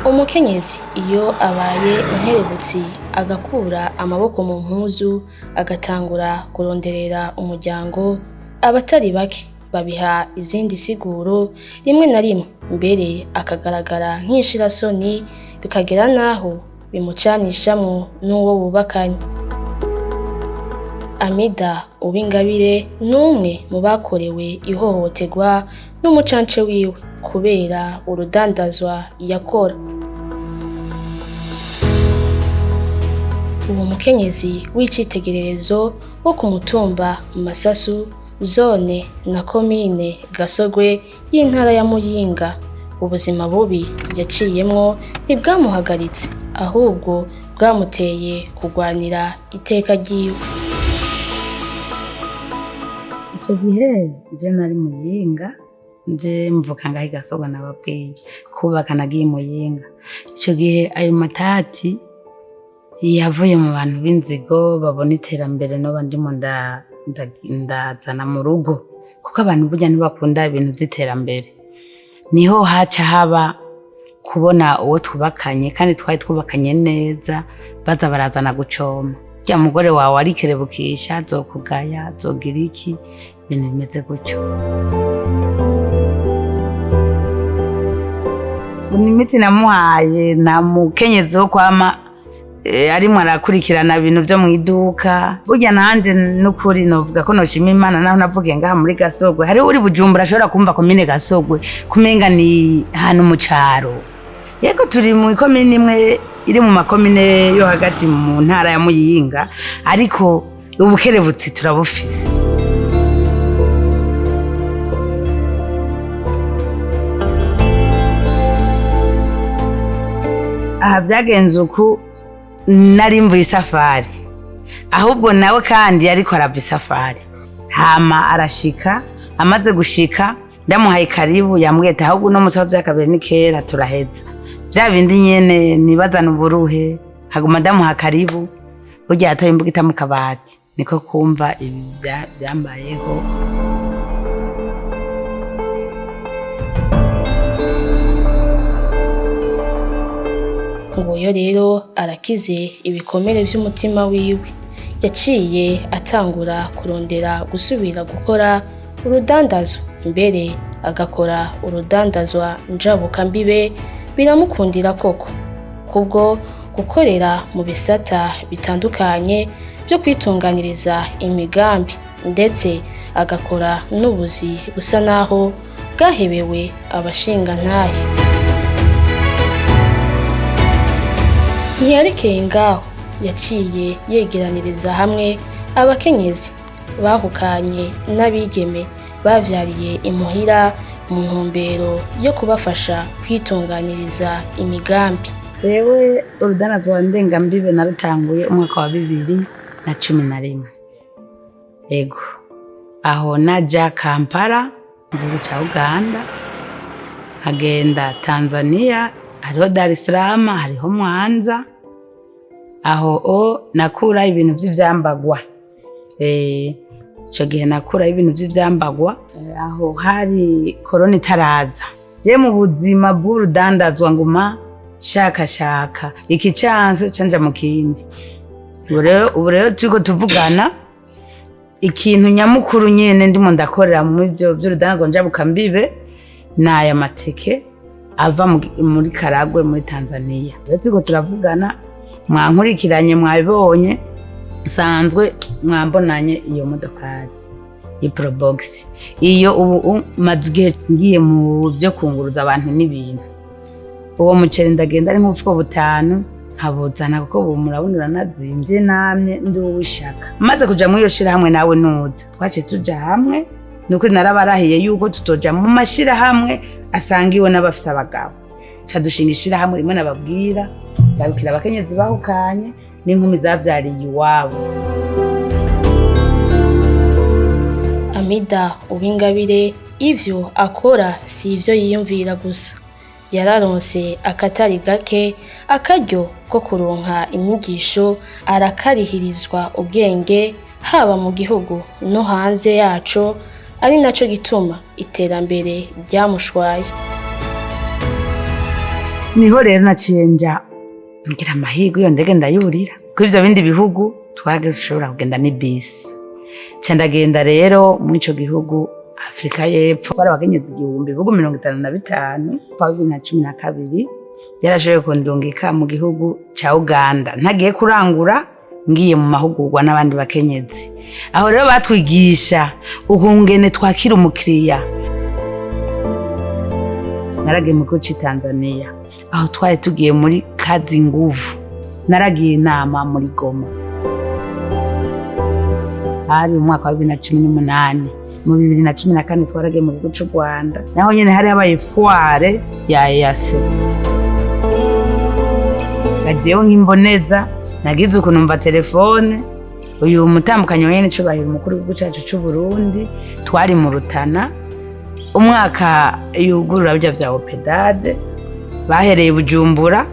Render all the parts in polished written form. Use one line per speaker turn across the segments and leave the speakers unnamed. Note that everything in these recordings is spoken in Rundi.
Umukenyezi iyo abaye inkerebutsi agakura amaboko mu mpuzu agatangura kuronderera umuryango, abatari bake babiha izindi siguro, rimwe na rimwe mbere akagaragara nk'ishirasoni, bikagera naho bimucanishamwo n'uwo bubakanye. Amida Uwingabire n'umwe mu bakorewe ihohoterwa n'umucance wiwe kubera urudandazwa yakora. Uwo mukenyezi w'icitegererezo wo ku mutumba Masasu, zone na komine Gasogwe y'intara ya Muyinga, ubuzima bubi yaciyemwo ntibwamuhagaritse, ahubwo bwamuteye kurwanira iteka ryiwe.
Ico gihe je nari Muyinga, nje mvuka ngaho Gasogwe nababwiye kubaka nagiye Muyinga. Ico gihe ayo matati yavuye mu bantu b'inzigo babona iterambere no bandimo ndazana mu rugo, kuko abantu burya ntibakunda ibintu by'iterambere. Niho haca haba kubona uwo twubakanye kandi twari twubakanye neza, baza barazana gucoma. Ya mugore wawe arikerebukisha, zokugaya, zogira iki, ibintu bimeze gutyo. Imiti namuhaye na mukenyezi wo kwama arimwe arakurikirana ibintu byo mu iduka. Burya nanje n'ukuri novuga ko noshima Imana naho navuge ngaha muri Gasogwe. Hari uri Bujumbura ashobora kumva komine Gasogwe kumenga ni hano mu caro. Yego turi mu komine imwe iri mu makomine yo hagati mu ntara ya Muyinga, ariko ubukerebutsi turabufise. Aha byagenze uku, nari mvuye isafari, ahubwo nawe kandi ariko arava isafari. Hama arashika, amaze gushika ndamuhaye karibu, yambwete ahubwo no musaba byakabere ni kera turaheza. Bya bindi nyene nibazana uburuhe, haguma ndamuha karibu, burya atoye imbugita mu kabati, niko kumva ibi byambayeho.
Nguyo rero arakize ibikomere by'umutima wiwe, yaciye atangura kurondera gusubira gukora urudandazwa, mbere agakora urudandazwa njabukambibe. Biramukundira koko, kubwo gukorera mu bisata bitandukanye byo kwitunganiriza imigambi, ndetse agakora n'ubuzi busa naho bwahebewe abashingantahe. Ntiyarekeye ngaho, yaciye yegeraniriza hamwe abakenyezi bahukanye n'abigeme bavyariye imuhira mu ntumbero yo kubafasha kwitunganiriza imigambi.
Rewe urudandazwa ndengambibe narutanguye umwaka wa 2011. Ego aho naja Kampala mu gihugu ca Uganda, nkagenda Tanzania, hariho Dar es Salaam, hariho Mwanza. Aho nakura ibintu vy'ivyambagwa. Ico gihe nakura ibintu vy'ivyambagwa, aho hari korona itaraza. Je mu buzima bw'urudandazwa nguma shaka iki chance canja mu kindi. Ubu rero turiko tuvugana, ikintu nyamukuru nyene ndimo ndakorera mu byo by'urudandazwa njabukambibe n'aya mateke ava muri Karagwe muri Tanzania. Rero turiko turavugana, mwankurikiranye mwabibonye, sanzwe mwambonanye iyo modokari iProbox. Iyo ubu mazigihe ngiye mu byo kunguruza abantu n'ibintu. Uwo muceri ndagenda ari nk'ufuko butanu nkabuzana, kuko ubu murabonera nazimvye namye ndi uwishaka. Maze kuja mu iyo shira hamwe nawe nuza, twace tuja hamwe, nuko narabarahiye yuko tutoja mu mashira hamwe asangiwe n'abafise abagabo. Ca dushingishira hamwe rimwe nababwira ndabikira abakenyezi bahukanye n'inkumi zavyariye iwabo.
Amida Uwingabire ivyo akora si ivyo yiyumvira gusa, yararonse akatari gake, akaryo ko kuronka inyigisho, arakarihirizwa ubwenge haba mu gihugu no hanze yaco, ari naco gituma iterambere ryamushwaye.
niho rero naciye nja ngira amahirwe iyo ndege ndayurira ko ivyo bindi bihugu twagishobora kugenda ni bisi ca ndagenda rero mu ico gihugu Afrika y'Epfo bari abakenyezi 55,000 kwa 2012 yarashoboye kundungika mu gihugu ca Uganda ntagiye kurangura ngiye mu mahugurwa n'abandi bakenyezi aho rero batwigisha ukungene twakira umukiriya. Naragiye mu gihugu ci Tanzania aho twari tugiye muri kazi nguvu naragiye inama muri Goma hari umwaka wa 2018 mu 2014 twaragiye mu gihugu c'u Rwanda naho nyene hari habaye foire ya EAC gajeho nk'imboneza nagize ukuntu mva telefone uyu mutambukanyi wene cubahira umukuru w'igihugu cacu c'u Burundi twari mu Rutana umwaka yugurura bya vya opedade bahereye Bujumbura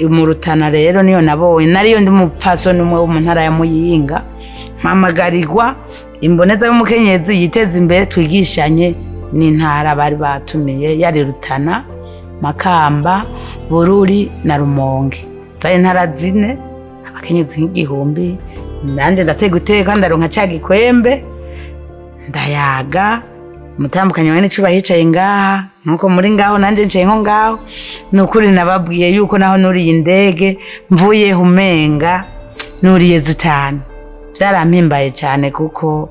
mu Rutana rero niyo nabonye nariyo ndi mupfasoni umwe wo mu ntara ya Muyinga mpamagarirwa imboneza y'umukenyezi yiteza imbere twigishanye n'intara bari batumiye yari Rutana Makamba Bururi na Rumonge zari intara zine abakenyezi nk'igihumbi nanje ndatega uteka ndaronka cagikwembe ndayaga mutambukanye wene cuba yicaye ngaha nuko muri ngaho nanje ncaye nko ngaho nukuri nababwiye yuko naho nuri indege mvuye humenga nuriye zitanu byarampimbaye cyane kuko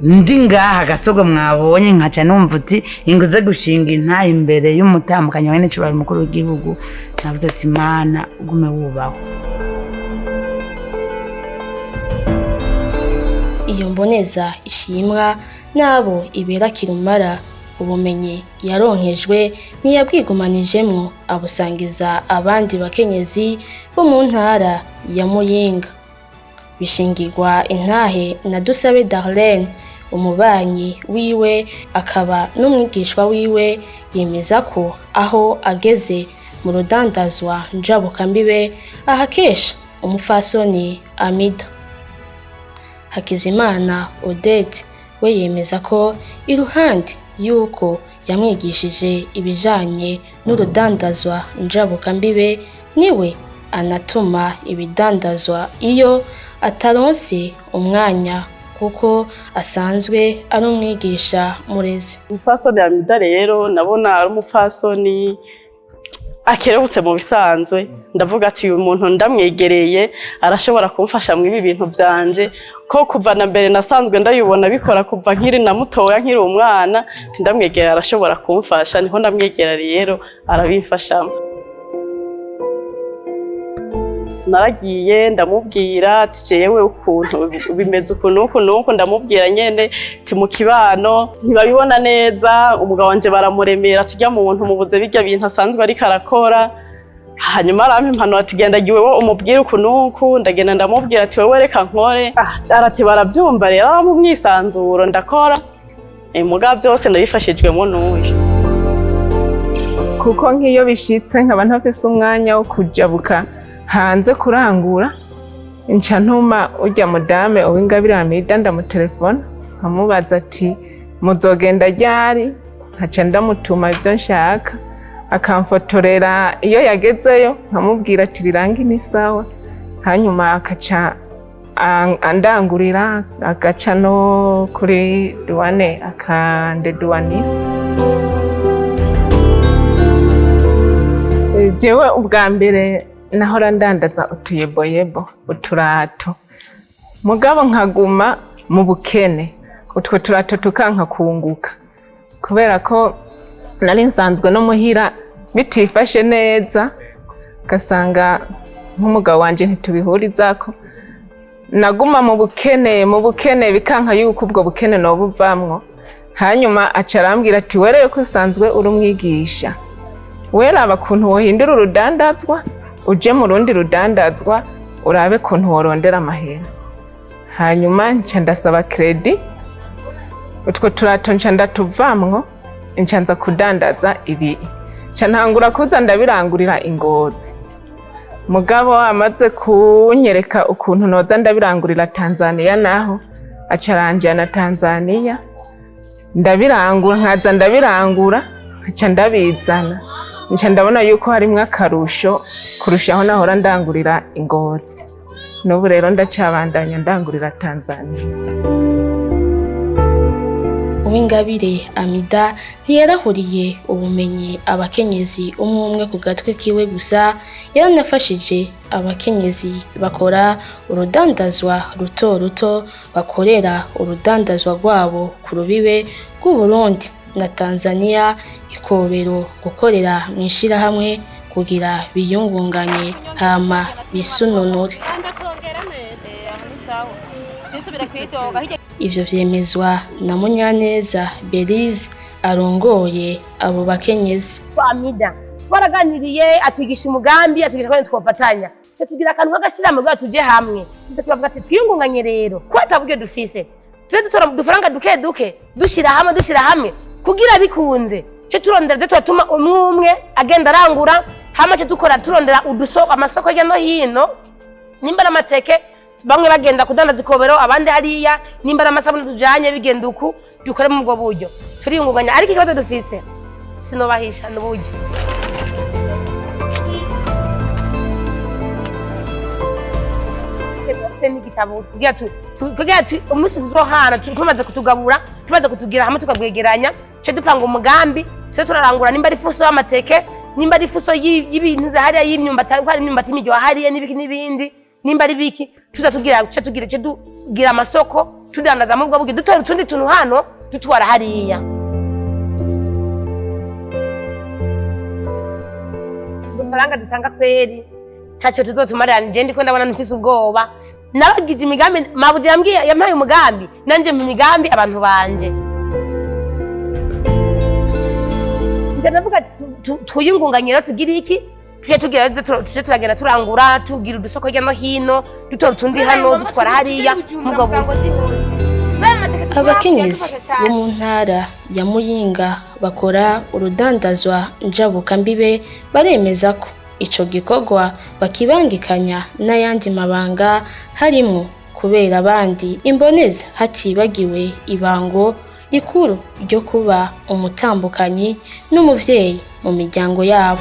ndi ngaha gasogo mwabonye nkaca numva uti inguze gushinga intahe imbere y'umutambukanye wene cuba mukuru w'igihugu navuze ati mana ugume wubaho.
Iyo mboneza ishimwa nabo ibera kirumara ubumenyi yaronkejwe ntiyabwigumanijemo abusangiza abandi bakenyezi bo mu ntara ya Muyinga. Bishingirwa intahe na Dusabe Darlene umubanyi wiwe akaba n'umwigishwa wiwe yemeza ko aho ageze mu rudandazwa njabukambibe ahakesha umufasoni Amida. Hakizimana Odette we yemeza ko iruhande yuko yamwigishije ibijanye n'urudandazwa njabukambibe niwe anatuma ibidandazwa iyo ataronse umwanya kuko asanzwe ari umwigisha murezi.
Umufasoni Amida rero nabona ari umufasoni akerebutse mu bisanzwe ndavuga ati uyu muntu ndamwegereye arashobora kumfasha mu ibi bintu byanje ko kuva na mbere nasanzwe ndayibona bikora kuva nkiri na mutoya nkiri umwana ndamwegereye arashobora kumfasha niho ndamwegera rero arabimfashamo. Naragiye ndamubwira ati jewe ukuntu bimeze ukuntu ndamubwira nyene ti mu kibano ntibabibona neza umugabo wanje baramuremera tujya mu muntu mubuze bijya bintu asanzwe ari karakora hanyuma arampa impano ati genda giwewe umubwire ukuntu ndagenda ndamubwira ati wewe reka nkore arati baravyumva rero mu mwisanzuro ndakora mugabo byose ndabifashijwemo n'uyu
kuko nk'iyo bishitse nkaba ntafise umwanya wo kujabuka hanze kurangura inca ntuma ujya mudame uw'Ingabire Amida ndamutelefona nkamubaza ati muzogenda ryari nkaca ndamutuma ivyo nshaka akamfotorera iyo yagezeyo nkamubwira ati rirangi ni sawa hanyuma akaca andangurira agaca no kuri duwane akandeduwanira. Jewe ubwa mbere nahora ndandaza utuyeboyebo uturato mugabo nkaguma mu bukene utwo turato tukanka kunguka kubera ko nari nsanzwe no muhira bitifashe neza gasanga nk'umugabo wanje ntitubihurizako naguma mu bukene bikanka yuko ubwo bukene no buvamwo hanyuma acarambwira ati wereye ko usanzwe uri umwigisha weraba kuntu wohindura urudandazwa uje mu rundi rudandazwa urabe kuntu worondera amahera hanyuma nca ndasaba credit utwo turato nca ndatuvamwo nca nza kudandaza ibi nca ntangura kuza ndabirangurira Ingozi mugabo amaze kunyereka ukuntu noza ndabirangurira Tanzania naho acaranjana Tanzania ndabirangura nkaza ndabirangura nca ndabizana nca ndabona yuko harimwo akarusho kurusha aho nahora ndangurira Ingozi. N'ubu rero ndacabandanya ndangurira Tanzania.
Uwingabire Amida ntiyarahuriye ubumenyi abakenyezi umwe ku gatwe kiwe gusa, yaranafashije abakenyezi bakora urudandazwa ruto ruto bakorera urudandazwa rwabo ku rubibe rw'u Burundi na Tanzania, ikobero gukorera mu ishirahamwe kugira biyungunganye hama bisununure. Ivyo vyemezwa na Munyaneza Belize arongoye abo bakenyezi.
Amida twaraganiriye atwigisha umugambi, atwigisha ko twofatanya, cyo tugira akantu k'agashiramo bwa tuje hamwe, tubavuga ati twiyungunganye rero ko ataburyo dufise, tuje dutora dufaranga duke duke dushira hamwe kugira bikunze, cyo turondera cyo twatuma umwe agenda arangura hama cyo dukora turondera udusoko amasoko ya no hino, nimba n'amateke bamwe bagenda kudandaza ikobero abandi hariya, nimba n'amasabune tujanye bigenda uku dukore mu bwo buryo turiyungunganya. Ariko ikibazo dufise sinobahisha n'uburyo n'igitabo kugira umunsi tuzohana tumaze kutugabura tumaze kutugira hamwe tukabwegeranya, cyo dupanga umugambi cyo turarangura, nimba ari fuso y'amateke, nimba ari fuso y'ibintu hariya y'imyumbati, hari imyumbati y'imijyo hariya n'ibindi, nimba ari biki tugira amasoko tudandaza mu bwo buryo, dutora utundi tuntu hano dutwara hariya. Udufaranga dutanga kweri ntacyo tuzotumarira, nje ndiko ndabona nfise ubwoba, nabagije imigambi mabuje yampaye umugambi nanje mu migambi abantu banje. Ndavuga twiyungunganyira tugira iki, tuje turagenda turangura tugira udusoko hirya no hino, dutora utundi hano dutwara hariya mugabo.
Abakenyezi bo mu ntara ya Muyinga bakora urudandazwa njabukambibe baremeza ko ico gikorwa bakibangikanya n'ayandi mabanga, harimo kubera abandi imboneza hatibagiwe ibango rikuru ryo kuba umutambukanyi n'umuvyeyi mu miryango yabo.